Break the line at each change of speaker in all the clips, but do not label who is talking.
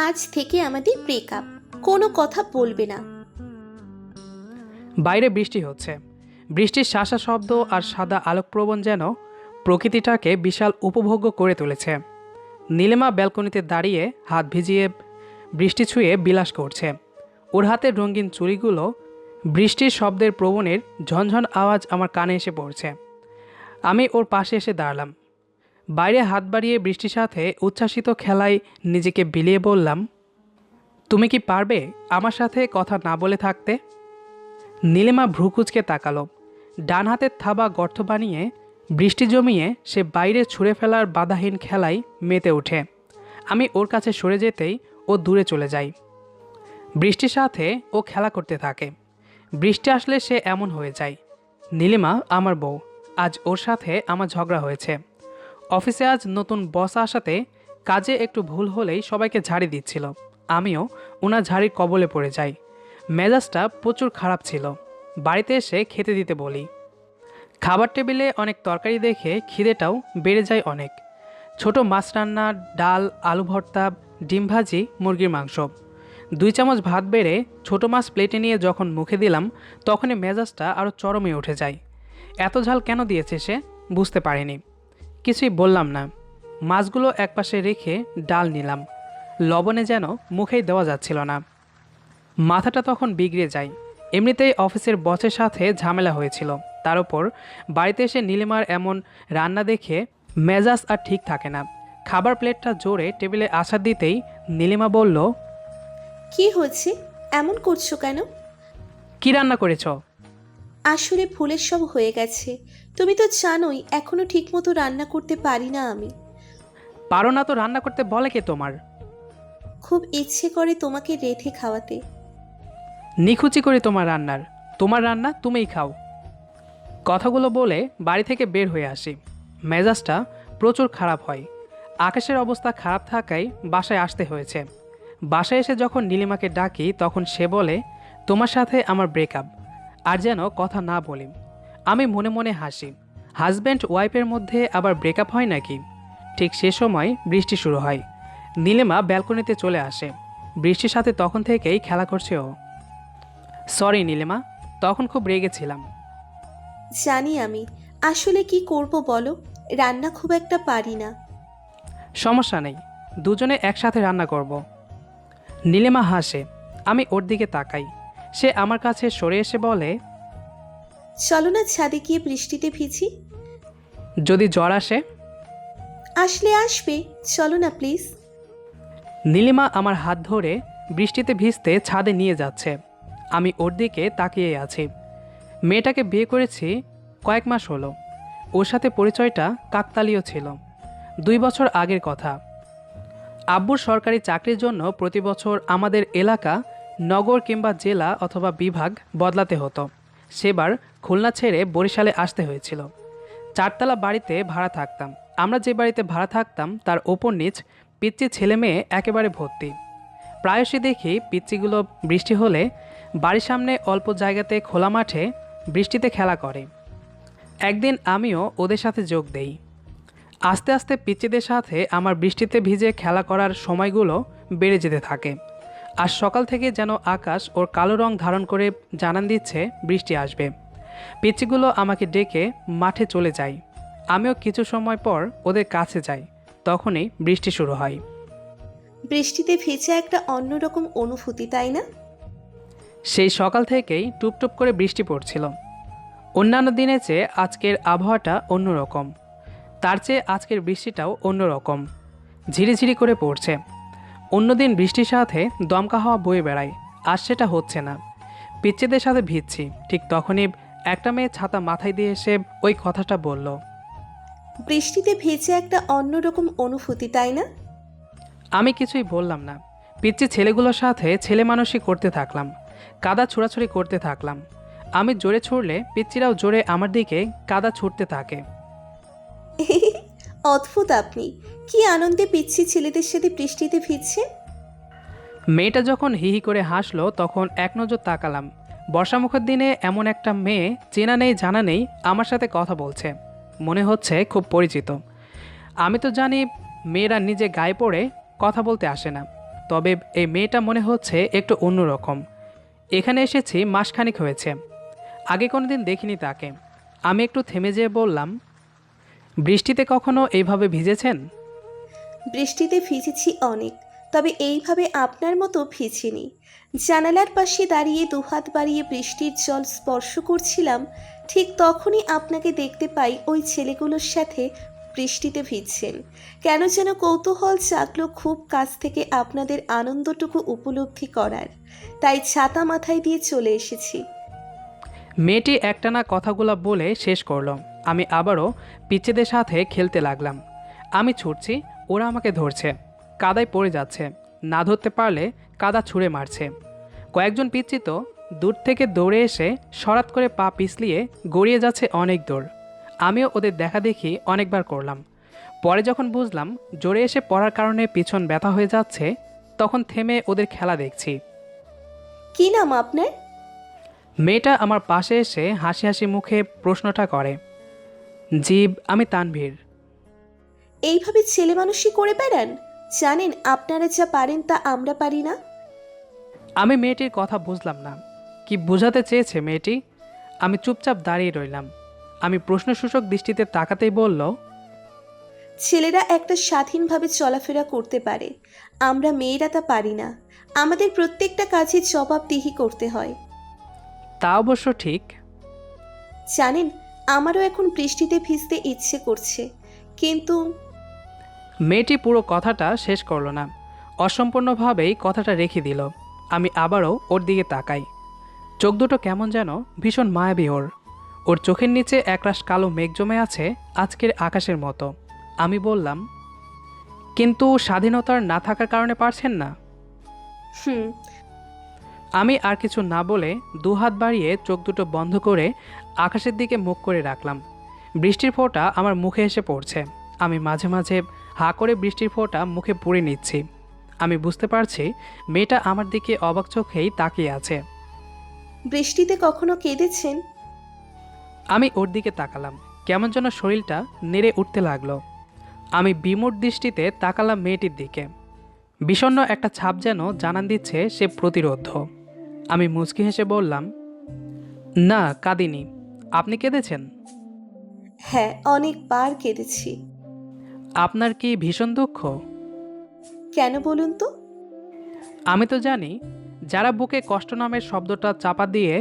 আজ থেকে আমাদের ব্রেকআপ। কোনো কথা বলবে না।
বাইরে বৃষ্টি হচ্ছে। বৃষ্টির শাসা শব্দ আর সাদা আলোকপ্রবণ যেন প্রকৃতিটাকে বিশাল উপভোগ্য করে তুলেছে। নীলিমা ব্যালকনিতে দাঁড়িয়ে হাত ভিজিয়ে বৃষ্টি ছুঁয়ে বিলাস করছে। ওর হাতের রঙিন চুড়িগুলো বৃষ্টির শব্দের প্রবণের ঝনঝন আওয়াজ আমার কানে এসে পড়ছে। আমি ওর পাশে এসে দাঁড়ালাম। বাইরে হাত বাড়িয়ে বৃষ্টির সাথে উচ্ছ্বাসিত খেলায় নিজেকে বিলিয়ে বললাম, তুমি কি পারবে আমার সাথে কথা না বলে থাকতে? নীলিমা ভ্রুকুচকে তাকালো। ডান হাতের থাবা গর্ত বানিয়ে বৃষ্টি জমিয়ে সে বাইরে ছুঁড়ে ফেলার বাধাহীন খেলায় মেতে ওঠে। আমি ওর কাছে সরে যেতেই ও দূরে চলে যায়। বৃষ্টির সাথে ও খেলা করতে থাকে। বৃষ্টি আসলে সে এমন হয়ে যায়। নীলিমা আমার বউ, আজ ওর সাথে আমার ঝগড়া হয়েছে। অফিসে আজ নতুন বস আসাতে কাজে একটু ভুল হলেই সবাইকে ঝাড়ি দিচ্ছিল। আমিও ওনার ঝাড়ির কবলে পড়ে যাই। মেজাজটা প্রচুর খারাপ ছিল। বাড়িতে এসে খেতে দিতে বলি। খাবার টেবিলে অনেক তরকারি দেখে খিদেটাও বেড়ে যায় অনেক। ছোট মাছ রান্না, ডাল, আলু ভর্তা, ডিম ভাজি, মুরগির মাংস। 2 চামচ ভাত বেড়ে ছোট মাছ প্লেটে নিয়ে যখন মুখে দিলাম তখনই মেজাজটা আরও চরমে উঠে যায়। এত ঝাল কেন দিয়েছে সে বুঝতে পারিনি। কিছুই বললাম না। মাছগুলো একপাশে রেখে ডাল নিলাম। লবণে যেন মুখেই দেওয়া যাচ্ছিল না। মাথাটা তখন বিগড়ে যায়। এমনিতেই অফিসের বসের সাথে ঝামেলা হয়েছিল, তার উপর বাড়িতে এসে নীলিমার এমন রান্না দেখে মেজাজ আর ঠিক থাকে না। খাবার প্লেটটা জোরে টেবিলে আসা দিতেই নীলিমা বলল,
কি হয়েছে? এমন করছো কেন?
কি রান্না করেছ?
আসলে ভুলের সব হয়ে গেছে। তুমি তো জানোই এখনো ঠিকমতো রান্না করতে পারি না আমি।
পারো না তো রান্না করতে বলে কে তোমার?
খুব ইচ্ছে করে তোমাকে রেঁধে খাওয়াতে।
নিখুচি করে তোমার রান্নার। তোমার রান্না তুমিই খাও। কথাগুলো বলে বাড়ি থেকে বের হয়ে আসি। মেজাজটা প্রচুর খারাপ হয়। আকাশের অবস্থা খারাপ থাকায় বাসায় আসতে হয়েছে। বাসায় এসে যখন নীলিমাকে ডাকি তখন সে বলে, তোমার সাথে আমার ব্রেকআপ। আর যেন কথা না বলি। আমি মনে মনে হাসি। হাজব্যান্ড ওয়াইফের মধ্যে আবার ব্রেকআপ হয় নাকি? ঠিক সে সময় বৃষ্টি শুরু হয়। নীলিমা ব্যালকনিতে চলে আসে। বৃষ্টির সাথে তখন থেকেই খেলা করছে ও। সরি নীলিমা, তখন খুব রেগেছিলাম।
জানি আমি। আসলে কি করব বলো, রান্না খুব একটা পারি না।
সমস্যা নেই, দুজনে একসাথে রান্না করব। নীলিমা হাসে। আমি ওর দিকে তাকাই। সে আমার কাছে সরে এসে বলে,
চলো না ছাদে গিয়ে বৃষ্টিতে ভিজি।
যদি জ্বর আসে?
আসলে আসবে, চলো না প্লিজ।
নীলিমা আমার হাত ধরে বৃষ্টিতে ভিজতে ছাদে নিয়ে যাচ্ছে। আমি ওর দিকে তাকিয়ে আছি। মেয়েটাকে বিয়ে করেছি কয়েক মাস হলো। ওর সাথে পরিচয়টা কাকতালীয় ছিল। 2 বছর আগের কথা। আব্বুর সরকারি চাকরির জন্য প্রতি বছর আমাদের এলাকা, নগর কিংবা জেলা অথবা বিভাগ বদলাতে হতো। সেবার খুলনা ছেড়ে বরিশালে আসতে হয়েছিল। 4তলা বাড়িতে ভাড়া থাকতাম। আমরা যে বাড়িতে ভাড়া থাকতাম তার ওপর নিচ পিচ্চি ছেলে মেয়ে একেবারে ভর্তি। প্রায়শই দেখি পিচ্চিগুলো বৃষ্টি হলে বাড়ির সামনে অল্প জায়গাতে খোলা মাঠে বৃষ্টিতে খেলা করে। একদিন আমিও ওদের সাথে যোগ দেই। আস্তে আস্তে পিচ্চিদের সাথে আমার বৃষ্টিতে ভিজে খেলা করার সময়গুলো বেড়ে যেতে থাকে। আর সকাল থেকে যেন আকাশ ওর কালো রং ধারণ করে জানান দিচ্ছে বৃষ্টি আসবে। পিচ্চিগুলো আমাকে ডেকে মাঠে চলে যায়। আমিও কিছু সময় পর ওদের কাছে যাই। তখনই বৃষ্টি শুরু হয়।
বৃষ্টিতে ভেজা একটা অন্যরকম অনুভূতি, তাই না?
সেই সকাল থেকেই টুপটুপ করে বৃষ্টি পড়ছিল। অন্যান্য দিনের চেয়ে আজকের আবহাওয়াটা অন্যরকম। তার চেয়ে আজকের বৃষ্টিটাও অন্যরকম। ঝিরিঝিরি করে পড়ছে। অন্যদিন বৃষ্টির সাথে দমকা হাওয়া বয়ে বেড়ায়, আর সেটা হচ্ছে না। পিচ্চিদের সাথে ভিজছি। ঠিক তখনই একটা মেয়ে ছাতা মাথায় দিয়ে এসে ওই কথাটা বলল।
বৃষ্টিতে ভেজা একটা অন্যরকম অনুভূতি, তাই না?
আমি কিছুই বললাম না। পিচ্চি ছেলেগুলোর সাথে ছেলে মানুষই করতে থাকলাম। কাদা ছোড়াছুড়ি করতে থাকলাম। আমি জোরে ছুড়লে পিচ্চিরাও জোরে আমার দিকে কাদা ছুটতে থাকে।
অদ্ভুত আপনি। কি আনন্দে পিচ্ছি ছেলেদের সাথে বৃষ্টিতে ভিজছে।
মেয়েটা যখন হিহি করে হাসলো তখন এক নজর তাকালাম। বর্ষামুখের দিনে এমন একটা মেয়ে চেনা নেই জানা নেই আমার সাথে কথা বলছে। মনে হচ্ছে খুব পরিচিত। আমি তো জানি মেয়েরা নিজে গায়ে পড়ে কথা বলতে আসে না, তবে এই মেয়েটা মনে হচ্ছে একটু অন্যরকম। এখানে এসেছি মাসখানেক হয়েছে, আগে কোনোদিন দেখিনি তাকে। আমি একটু থেমে যেয়ে বললাম, বৃষ্টিতে কখনো এইভাবে ভিজেছেন?
বৃষ্টিতে ভিজেছি অনেক, তবে এইভাবে আপনার মতো ভিজিনি। জানালার পাশে দাঁড়িয়ে দুহাত বাড়িয়ে বৃষ্টির জল স্পর্শ করছিলাম, ঠিক তখনই আপনাকে দেখতে পাই ওই ছেলেগুলোর সাথে বৃষ্টিতে ভিজছেন। কেন যেন কৌতূহল জাগলো খুব কাছ থেকে আপনাদের আনন্দটুকু উপলব্ধি করার, তাই ছাতা মাথায় দিয়ে চলে এসেছি।
মেয়েটি একটানা কথাগুলো বলে শেষ করলো। আমি আবারও পিচ্চিদের সাথে খেলতে লাগলাম। আমি ছুটছি, ওরা আমাকে ধরছে, কাদায় পড়ে যাচ্ছে, না ধরতে পারলে কাদা ছুঁড়ে মারছে। কয়েকজন পিচ্চি তো দূর থেকে দৌড়ে এসে সরাত করে পা পিছলিয়ে গড়িয়ে যাচ্ছে অনেক দূর। আমিও ওদের দেখা দেখি অনেকবার করলাম। পরে যখন বুঝলাম জোরে এসে পড়ার কারণে পিছন ব্যথা হয়ে যাচ্ছে, তখন থেমে ওদের খেলা দেখছি।
কি নাম আপনার?
মেয়েটা আমার পাশে এসে হাসি হাসি মুখে প্রশ্নটা করে। জি, আমি তানভীর।
এইভাবে ছেলে মানুষই করে বেড়ান? জানেন আপনারা যা পারেন তা আমরা পারি না।
আমি মেয়েটির কথা বুঝলাম না, কি বোঝাতে চেয়েছে মেয়েটি। আমি চুপচাপ দাঁড়িয়ে রইলাম। আমি প্রশ্নসূচক দৃষ্টিতে তাকাতেই বলল,
ছেলেরা একটা স্বাধীনভাবে চলাফেরা করতে পারে, আমরা মেয়েরা তা পারি না। আমাদের প্রত্যেকটা কাজে জবাবদিহি করতে হয়।
তা অবশ্য ঠিক।
জানেন, আমারও এখন বৃষ্টিতে ভিজতে ইচ্ছে করছে, কিন্তু
মেয়েটি পুরো কথাটা শেষ করলো না, অসম্পূর্ণভাবেই কথাটা রেখে দিল। আমি আবারও ওর দিকে তাকাই। চোখ দুটো কেমন যেন ভীষণ মায়াবী ওর। ওর চোখের নিচে একরাশ কালো মেঘ জমে আছে আজকের আকাশের মতো। আমি বললাম, কিন্তু স্বাধীনতার না থাকার কারণে পারছেন না?
হুম।
আমি আর কিছু না বলে দুহাত বাড়িয়ে চোখ দুটো বন্ধ করে আকাশের দিকে মুখ করে রাখলাম। বৃষ্টির ফোঁটা আমার মুখে এসে পড়ছে। আমি মাঝে মাঝে হাঁ করে বৃষ্টির ফোঁটা মুখে পুড়ে নিচ্ছি। আমি বুঝতে পারছি মেয়েটা আমার দিকে অবাক চোখেই তাকিয়ে আছে।
বৃষ্টিতে কখনো কেঁদেছেন?
আমি ওর দিকে তাকালাম, কেমন যেন শরীরটা নেড়ে উঠতে লাগলো। আমি বিমূঢ় দৃষ্টিতে তাকালাম মেয়েটির দিকে। বিষণ্ণ একটা ছাপ যেন জানান দিচ্ছে সে প্রতিরোধ। আমি মুচকি হেসে বললাম, না, কাঁদিনি। আপনি কেঁদেছেন?
হ্যাঁ, অনেকবার কেঁদেছি।
আপনার কি ভীষণ দুঃখ?
কেন বলুন তো?
আমি তো জানি, যারা বুকে কষ্ট নামের শব্দটা চাপা দিয়ে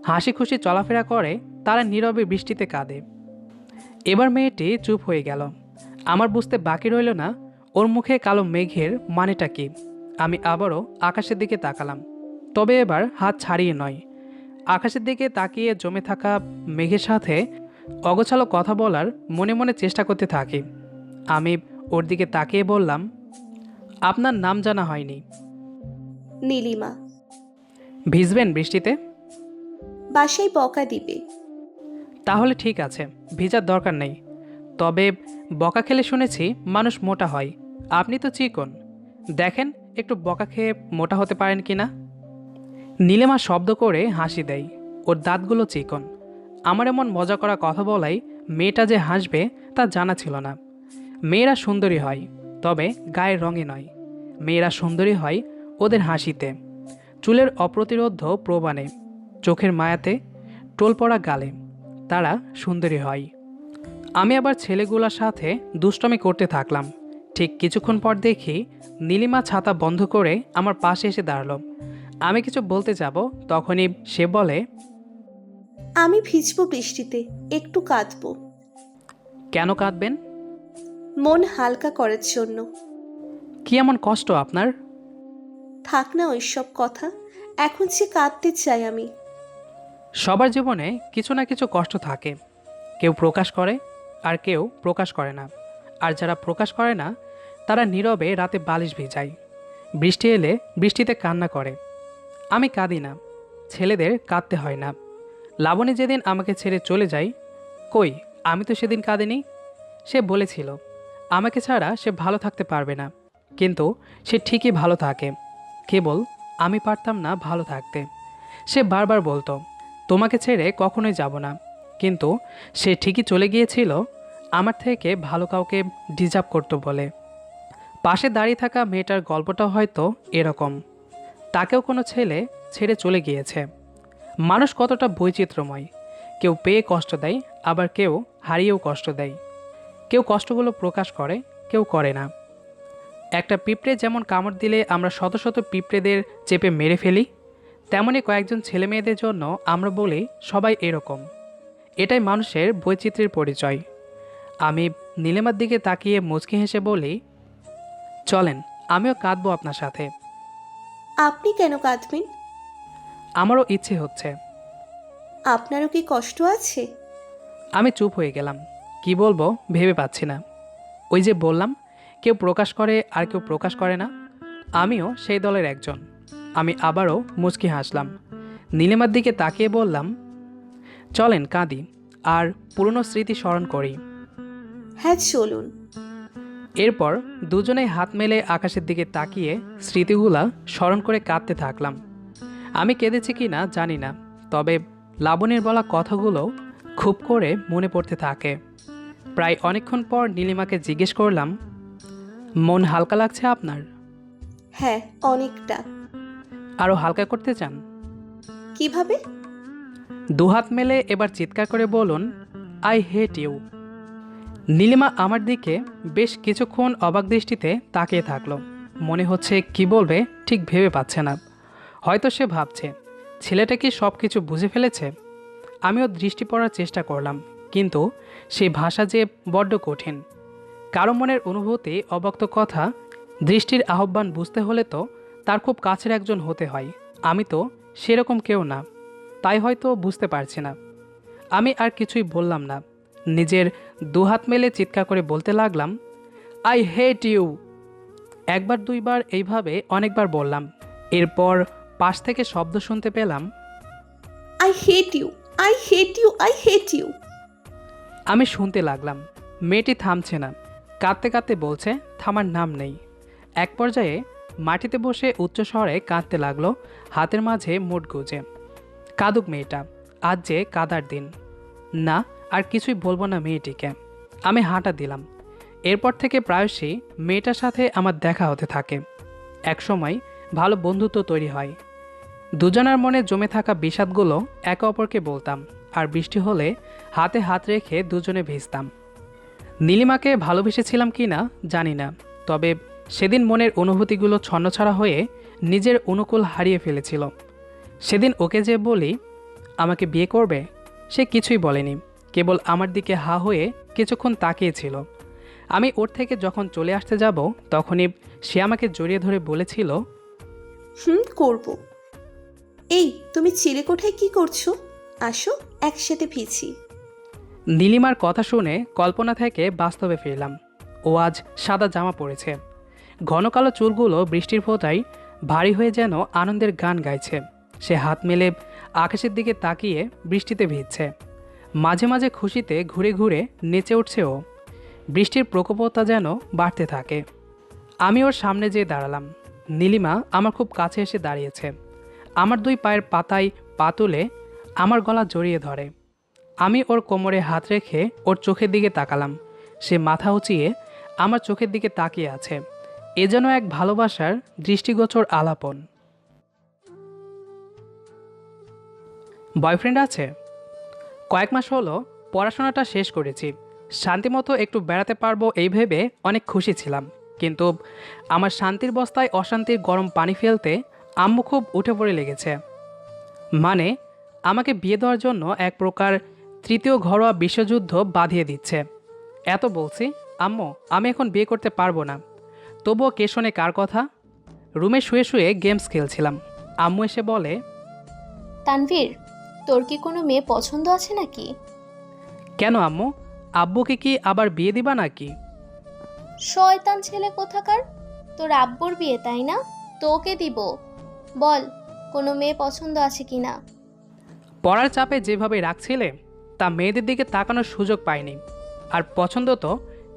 হাসি খুশি চলাফেরা করে তারা নীরবে বৃষ্টিতে কাঁদে। এবার মেয়েটি চুপ হয়ে গেল। আমার বুঝতে বাকি রইল না ওর মুখে কালো মেঘের মানেটা কি। আমি আবারও আকাশের দিকে তাকালাম, তবে এবার হাত ছাড়িয়ে নয়। আকাশের দিকে তাকিয়ে জমে থাকা মেঘের সাথে অগোছালো কথা বলার মনে মনে চেষ্টা করতে থাকি। আমি ওর দিকে তাকিয়ে বললাম, আপনার নাম জানা হয়নি।
নীলিমা।
ভিজবেন বৃষ্টিতে?
বাসায় বকা দিবে।
তাহলে ঠিক আছে, ভিজার দরকার নেই। তবে বকা খেলে শুনেছি মানুষ মোটা হয়। আপনি তো চিকন, দেখেন একটু বকা খেয়ে মোটা হতে পারেন কি না। নীলিমা শব্দ করে হাসি দেয়, ওর দাঁতগুলো চিকন। আমার এমন মজা করা কথা বলাই মেয়েটা যে হাসবে তা জানা ছিল না। মেয়েরা সুন্দরী হয়, তবে গায়ের রঙে নয়। মেয়েরা সুন্দরী হয় ওদের হাসিতে, চুলের অপ্রতিরোধ্য প্রবাণে, চোখের মায়াতে, টোল পড়া গালে। তারা সুন্দরী হয়। আমি আবার ছেলেগুলোর সাথে দুষ্টমি করতে থাকলাম। ঠিক কিছুক্ষণ পর দেখি নীলিমা ছাতা বন্ধ করে আমার পাশে এসে দাঁড়ালো। আমি কিছু বলতে যাব, তখনই সে বলে,
আমি ভিজবো বৃষ্টিতে, একটু কাঁদবো।
কেন কাঁদবেন?
মন হালকা করার জন্য।
কি এমন কষ্ট আপনার?
থাক না ওইসব কথা, এখন যে কাঁদতে চাই আমি।
সবার জীবনে কিছু না কিছু কষ্ট থাকে। কেউ প্রকাশ করে আর কেউ প্রকাশ করে না। আর যারা প্রকাশ করে না তারা নীরবে রাতে বালিশ ভিজায়, বৃষ্টি এলে বৃষ্টিতে কান্না করে। আমি কাঁদি না, ছেলেদের কাঁদতে হয় না। লাবণী যেদিন আমাকে ছেড়ে চলে যায়, কই, আমি তো সেদিন কাঁদিনি। সে বলেছিল আমাকে ছাড়া সে ভালো থাকতে পারবে না, কিন্তু সে ঠিকই ভালো থাকে। কেবল আমি পারতাম না ভালো থাকতে। সে বারবার বলতো তোমাকে ছেড়ে কখনোই যাব না, কিন্তু সে ঠিকই চলে গিয়েছিল আমার থেকে ভালো কাউকে ডিজার্ভ করতো বলে। পাশে দাঁড়িয়ে থাকা মেয়েটার গল্পটা হয়তো এরকম। তাকেও কোনো ছেলে ছেড়ে চলে গিয়েছে। মানুষ কতটা বৈচিত্র্যময়, কেউ পেয়ে কষ্ট দেয়, আবার কেউ হারিয়েও কষ্ট দেয়। কেউ কষ্টগুলো প্রকাশ করে, কেউ করে না। একটা পিঁপড়ে যেমন কামড় দিলে আমরা শত শত পিঁপড়েদের চেপে মেরে ফেলি, তেমনি কয়েকজন ছেলে মেয়েদের জন্য আমরা বলি সবাই এরকম। এটাই মানুষের বৈচিত্র্যের পরিচয়। আমি নীলিমার দিকে তাকিয়ে মুচকি হেসে বলি, চলেন আমিও কাঁদবো আপনার সাথে।
আপনি কেন কাঁদবেন?
আমারও ইচ্ছে হচ্ছে।
আপনারও কি কষ্ট আছে?
আমি চুপ হয়ে গেলাম। কি বলবো ভেবে পাচ্ছি না। ওই যে বললাম, কেউ প্রকাশ করে আর কেউ প্রকাশ করে না। আমিও সেই দলের একজন। আমি আবারও মুচকি হাসলাম। নীলিমার দিকে তাকিয়ে বললাম, চলেন কাঁদি আর পুরনো স্মৃতি স্মরণ করি।
হ্যাঁ চলুন।
এরপর দুজনেই হাত মেলে আকাশের দিকে তাকিয়ে স্মৃতিগুলা স্মরণ করে কাঁদতে থাকলাম। আমি কেঁদেছি কি না জানি না, তবে লাবণীর বলা কথাগুলো খুব করে মনে পড়তে থাকে। প্রায় অনেকক্ষণ পর নীলিমাকে জিজ্ঞেস করলাম, মন হালকা লাগছে আপনার?
হ্যাঁ, অনেকটা।
আরও হালকা করতে চান?
কিভাবে?
দুহাত মেলে এবার চিৎকার করে বলুন, আই হেট ইউ। নীলিমা আমার দিকে বেশ কিছুক্ষণ অবাক দৃষ্টিতে তাকিয়ে থাকলো। মনে হচ্ছে কি বলবে ঠিক ভেবে পাচ্ছে না। হয়তো সে ভাবছে ছেলেটা কি সব কিছু বুঝে ফেলেছে। আমিও দৃষ্টি পড়ার চেষ্টা করলাম, কিন্তু সেই ভাষা যে বড্ড কঠিন। কারো মনের অনুভূতি, অব্যক্ত কথা, দৃষ্টির আহ্বান বুঝতে হলে তো তার খুব কাছের একজন হতে হয়। আমি তো সেরকম কেউ না, তাই হয়তো বুঝতে পারছি না। আমি আর কিছুই বললাম না, নিজের দুহাত মেলে চিৎকার করে বলতে লাগলাম, আই হেট ইউ। একবার দুইবার এইভাবে অনেকবার বললাম। এরপর পাশ থেকে শব্দ শুনতে পেলাম,
I hate you, I hate you, I hate you.
আমি শুনতে লাগলাম। মেয়েটি থামছে না, কাঁদতে কাঁদতে বলছে থামার নাম নেই। এক পর্যায়ে মাটিতে বসে উচ্চস্বরে কাঁদতে লাগলো, হাতের মাঝে মুঠ গুজে। কাঁদুক মেয়েটা, আজ যে কাদার দিন। না, আর কিছুই বলবো না মেয়েটিকে। আমি হাঁটা দিলাম। এরপর থেকে প্রায়শই মেয়েটার সাথে আমার দেখা হতে থাকে। একসময় ভালো বন্ধুত্ব তৈরি হয়। দুজনের মনে জমে থাকা বিষাদগুলো একে অপরকে বলতাম, আর বৃষ্টি হলে হাতে হাত রেখে দুজনে ভিজতাম। নীলিমাকে ভালোবেসেছিলাম কি না জানি না, তবে সেদিন মনের অনুভূতিগুলো ছন্নছাড়া হয়ে নিজের অনুকূল হারিয়ে ফেলেছিল। সেদিন ওকে যে বলি আমাকে বিয়ে করবে, সে কিছুই বলেনি, কেবল আমার দিকে হা হয়ে কিছুক্ষণ তাকিয়েছিল। আমি ওর থেকে যখন চলে আসতে যাব তখনই সে আমাকে জড়িয়ে ধরে বলেছিল,
করব। এই তুমি চিলেকোঠায় কি করছো? আসো একসাথে ভিজি।
নীলিমার কথা শুনে কল্পনা থেকে বাস্তবে ফিরলাম। ও আজ সাদা জামা পরেছে, ঘন কালো চুলগুলো বৃষ্টির ফোঁটায় ভারী হয়ে যেন আনন্দের গান গাইছে। সে হাত মেলে আকাশের দিকে তাকিয়ে বৃষ্টিতে ভিজছে। মাঝে মাঝে খুশিতে ঘুরে ঘুরে নেচে উঠছে ও। বৃষ্টির প্রকোপতা যেন বাড়তে থাকে। আমি ওর সামনে যেয়ে দাঁড়ালাম। নীলিমা আমার খুব কাছে এসে দাঁড়িয়েছে। আমার দুই পায়ের পাতায় পা তুলে আমার গলা জড়িয়ে ধরে। আমি ওর কোমরে হাত রেখে ওর চোখের দিকে তাকালাম। সে মাথা উঁচিয়ে আমার চোখের দিকে তাকিয়ে আছে। এ যেন এক ভালোবাসার দৃষ্টিগোচর আলাপন। বয়ফ্রেন্ড আছে? কয়েক মাস হলো পড়াশোনাটা শেষ করেছি। শান্তিমতো একটু বেড়াতে পারবো এই ভেবে অনেক খুশি ছিলাম, কিন্তু আমার শান্তির বস্তায় অশান্তির গরম পানি ফেলতে আম্মু খুব উঠে পড়ে লেগেছে। মানে আমাকে বিয়ে দেওয়ার জন্য এক প্রকার তৃতীয় ঘরোয়া বিশ্বযুদ্ধ বাঁধিয়ে দিচ্ছে। এত বলছি, আম্মু আমি এখন বিয়ে করতে পারবো না, তবুও কে শোনে কার কথা। রুমে শুয়ে শুয়ে গেমস খেলছিলাম। আম্মু এসে বলে,
তানভীর, তোর কি কোনো মেয়ে পছন্দ আছে নাকি?
কেন আম্মু, আব্বুকে কি আবার বিয়ে দিবা নাকি?
শয়তান ছেলে কোথাকার! তোর আব্বুর বিয়ে তাই না? তোকে দিব। বল, কোনো মেয়ে পছন্দ আছে কি না?
পড়ার চাপে যেভাবে রাখছিলে তা মেয়েদের দিকে তাকানোর সুযোগ পাইনি। আর পছন্দ তো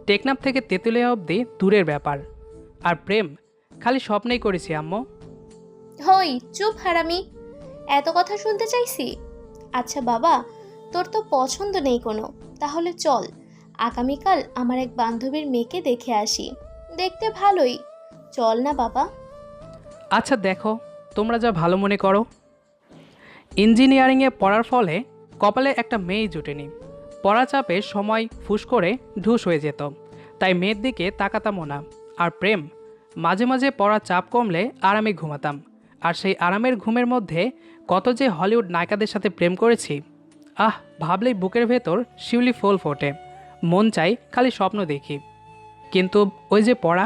টেকনাফ থেকে তেঁতুলিয়া অবধি দূরের ব্যাপার। আর প্রেম খালি স্বপ্নেই করেছি আম্মু।
হই চুপ হারামি, এত কথা শুনতে চাইছি? আচ্ছা বাবা, তোর তো পছন্দ নেই কোনো, তাহলে চল আগামীকাল আমার এক বান্ধবীর মেয়েকে দেখে আসি। দেখতে ভালোই। চল না বাবা।
আচ্ছা দেখো, তোমরা যা ভালো মনে করো। ইঞ্জিনিয়ারিংয়ে পড়ার ফলে কপালে একটা মেয়েই জুটেনি। পড়া চাপে সময় ফুস করে ঢুস হয়ে যেত, তাই মেয়ের দিকে তাকাতামও না। আর প্রেম, মাঝে মাঝে পড়ার চাপ কমলে আরামে ঘুমাতাম। আর সেই আরামের ঘুমের মধ্যে কত যে হলিউড নায়িকাদের সাথে প্রেম করেছি। আহ, ভাবলেই বুকের ভেতর শিউলি ফুল ফোটে, মন চাই খালি স্বপ্ন দেখি। কিন্তু ওই যে পড়া।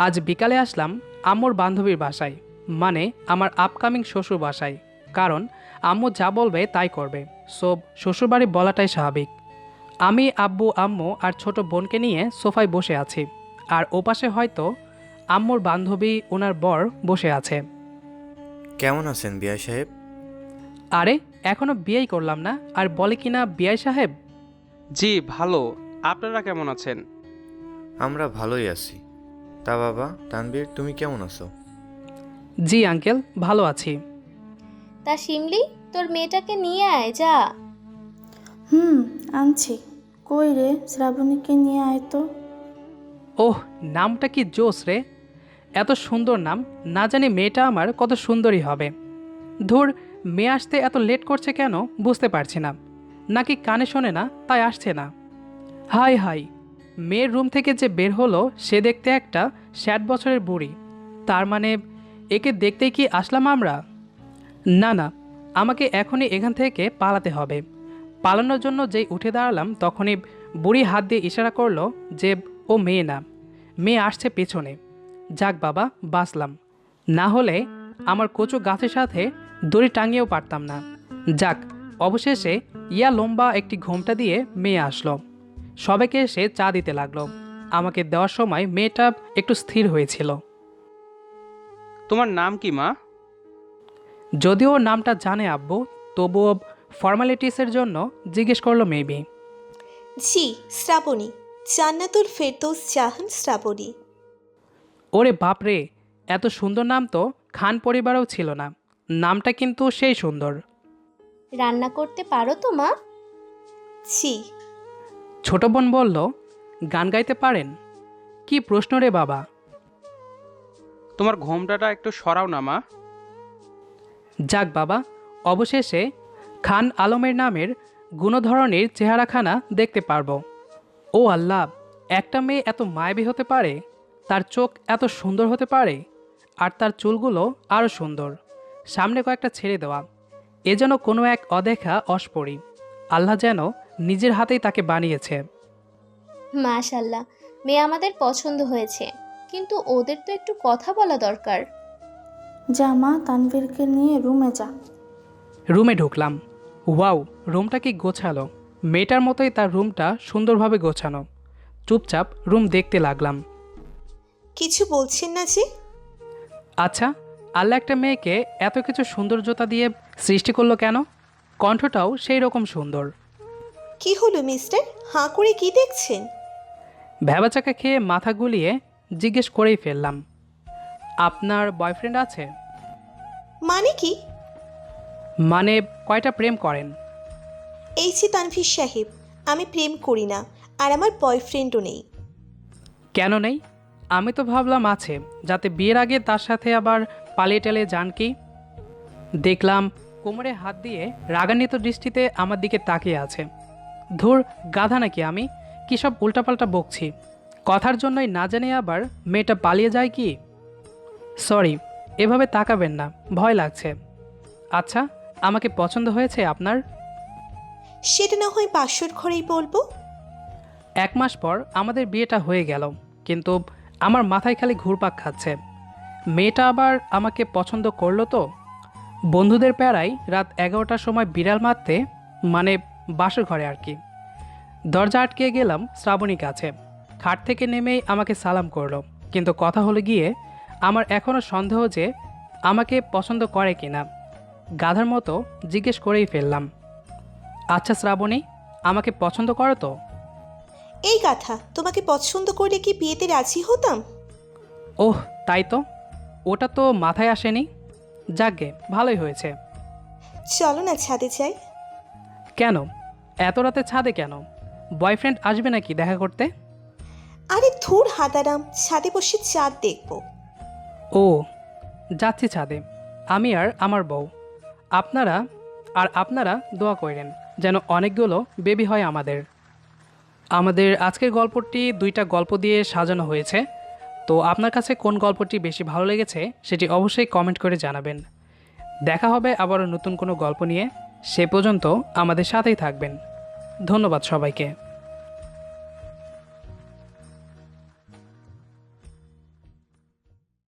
আজ বিকালে আসলাম আম্মুর বান্ধবীর বাসায়, মানে আমার আপকামিং শ্বশুর বাসায়। কারণ আম্মু যা বলবে তাই করবে, সব শ্বশুরবাড়ি বলাটাই স্বাভাবিক। আমি, আব্বু, আম্মু আর ছোট বোনকে নিয়ে সোফায় বসে আছি। আর ওপাশে হয়তো আম্মুর বান্ধবী, ওনার বর বসে আছে।
কেমন আছেন বিআই সাহেব?
আরে, এখনো বিয়েই করলাম না আর বলে কিনা বিআই সাহেব।
জি ভালো। আপনারা কেমন আছেন?
আমরা ভালোই আছি। তা বাবা তানবীর, তুমি কেমন আছো?
জি আঙ্কেল, ভালো আছি।
তা শিমলি, তোর মেয়েটাকে নিয়ে আয় যা।
আনছি। কই রে, শ্রাবণীকে নিয়ে আয় তো।
ওহ, নামটা কি জোস রে! এত সুন্দর নাম, না জানি মেয়েটা আমার কত সুন্দরী হবে। ধুর, মেয়ে আসতে এত লেট করছে কেন বুঝতে পারছি না। নাকি কানে শোনে না তাই আসছে না। হাই হাই, মেয়ের রুম থেকে যে বের হলো সে দেখতে একটা 60 বছরের বুড়ি। তার মানে একে দেখতেই কি আসলাম আমরা? না না, আমাকে এখনই এখান থেকে পালাতে হবে। পালানোর জন্য যেই উঠে দাঁড়ালাম তখনই বুড়ি হাত দিয়ে ইশারা করলো যে ও মেয়ে না, মেয়ে আসছে পেছনে। যাক বাবা, বাঁচলাম। না হলে আমার কচু গাছের সাথে দড়ি টাঙিয়েও পারতাম না। যাক, অবশেষে ইয়া লম্বা একটি ঘোমটা দিয়ে মেয়ে আসলো। সবাইকে এসে চা দিতে লাগলো। আমাকে দেওয়ার সময় মেয়েটা একটু স্থির হয়েছিল।
তোমার নাম কি মা?
যদিও নামটা জানে আব্বু, তবুও ফর্মালিটিসের জন্য জিজ্ঞেস করলো মেবি।
জি, শ্রাবণী। জান্নাতুল ফেরদৌস জাহান শ্রাবণী।
ওরে বাপরে, এত সুন্দর নাম তো খান পরিবারেও ছিল না। নামটা কিন্তু সেই সুন্দর।
রান্না করতে পারো তো মা?
জি।
ছোট বোন বলল, গান গাইতে পারেন? কি প্রশ্ন রে বাবা!
তোমার ঘোমটাটা একটু সরাও না মা।
যাক বাবা, অবশেষে খান আলমের নামের গুণধরনের চেহারাখানা দেখতে পারবো। ও আল্লাহ, একটা মেয়ে এত মায়াবী হতে পারে, তার চোখ এত সুন্দর হতে পারে, আর তার চুলগুলো আরও সুন্দর, সামনে কয়েকটা ছেড়ে দেওয়া। এ যেন কোনো এক অদেখা অস্পরি। আল্লাহ যেন নিজের হাতেই তাকে বানিয়েছে।
মাশাল্লাহ, মেয়ে আমাদের পছন্দ হয়েছে, কিন্তু ওদের তো একটু কথা বলা দরকার।
যা মা, তানভীরকে নিয়ে রুমে যা।
রুমে ঢুকলাম। ওয়াও, রুমটা কি গোছালো! মেয়েটার মতোই তার রুমটা সুন্দরভাবে গোছানো। চুপচাপ রুম দেখতে লাগলাম।
কিছু বলছেন না যে?
আচ্ছা, আল্লাহ একটা মেয়েকে এত কিছু সৌন্দর্যতা দিয়ে সৃষ্টি করলো কেন? কণ্ঠটাও সেই রকম সুন্দর।
কি হলো মিস্টার, হাঁ করে কি দেখছেন?
ভ্যাবাচাকা খেয়ে মাথা গুলিয়ে জিজ্ঞেস করেই ফেললাম, আপনার বয়ফ্রেন্ড আছে?
মানে কি?
মানে কয়টা প্রেম করেন?
এই যে তানভীর সাহেব, আমি প্রেম করি না, আর আমার বয়ফ্রেন্ডও নেই।
কেন নেই? আমি তো ভাবলাম আছে, যাতে বিয়ের আগে তার সাথে আবার পালিয়ে টালিয়ে যান কি। দেখলাম কোমরে হাত দিয়ে রাগান্বিত দৃষ্টিতে আমার দিকে তাকিয়ে আছে। ধুর, গাধা নাকি আমি, কী সব উল্টাপাল্টা বকছি। কথার জন্যই না জানি আবার মেয়েটা পালিয়ে যায় কি। সরি, এভাবে তাকাবেন না, ভয় লাগছে। আচ্ছা, আমাকে পছন্দ হয়েছে আপনার?
সেটা না হয় বাসর ঘরেই বলবো।
1 মাস পর আমাদের বিয়েটা হয়ে গেল, কিন্তু আমার মাথায় খালি ঘুরপাক খাচ্ছে। মেয়েটা আবার আমাকে পছন্দ করলো তো। বন্ধুদের প্যারায় রাত 11টার সময় বিড়াল মারতে, মানে বাসর ঘরে আর কি। দরজা আটকে গেলাম শ্রাবণী কাছে। খাট থেকে নেমেই আমাকে সালাম করলো, কিন্তু কথা হলো গিয়ে আমার এখনও সন্দেহ যে আমাকে পছন্দ করে কিনা। গাধার মতো জিজ্ঞেস করেই ফেললাম, আচ্ছা শ্রাবণী, আমাকে পছন্দ করো তো?
এই কথা, তোমাকে পছন্দ করলে কি বিয়েতে রাজি হতাম?
ওহ তাই তো, ওটা তো মাথায় আসেনি। যাকগে, ভালোই হয়েছে।
চলো না ছাদে যাই।
কেন এত রাতে ছাদে কেন? বয়ফ্রেন্ড আসবে নাকি দেখা করতে?
আরে ধুর হাদারাম, ছাদে বসে চাঁদ দেখব।
ও, যাচ্ছি ছাদে, আমি আর আমার বউ। আপনারা দোয়া করেন যেন অনেকগুলো বেবি হয় আমাদের। আমাদের আজকের গল্পটি 2টা গল্প দিয়ে সাজানো হয়েছে। তো আপনার কাছে কোন গল্পটি বেশি ভালো লেগেছে সেটি অবশ্যই কমেন্ট করে জানাবেন। দেখা হবে আবারও নতুন কোনো গল্প নিয়ে। সে পর্যন্ত আমাদের সাথেই থাকবেন। ধন্যবাদ সবাইকে।